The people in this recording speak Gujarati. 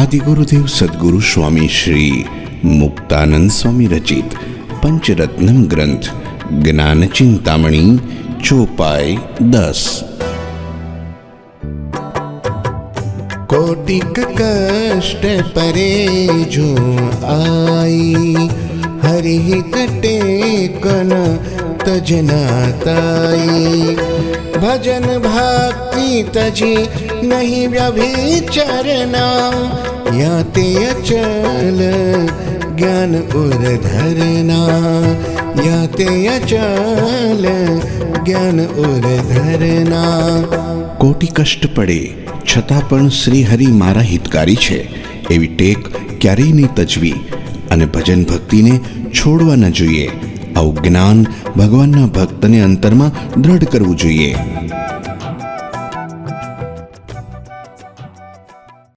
આદિગુરુદેવ સદગુરુ સ્વામી શ્રી મુક્તાનંદ સ્વામી રચિત પંચરત્નમ ગ્રંથ જ્ઞાન ચિંતામણી ચોપાઈ 10। कोटिक कष्ट परे जो आई, हरि कटे कन तजनाताई। भजन भक्ति तजी नहीं व्यभिचरना, याते अचल ज्ञान उर धरना। याते अचल ज्ञान उर धरना। कोटि कष्ट પડે છતાં પણ શ્રી હરિ મારા હિતકારી છે એવી ટેક ક્યારેય નહીં તજવી અને ભજન ભક્તિને છોડવા ન જોઈએ। આવું જ્ઞાન ભગવાનના ભક્તને અંતરમાં દ્રઢ કરવું જોઈએ।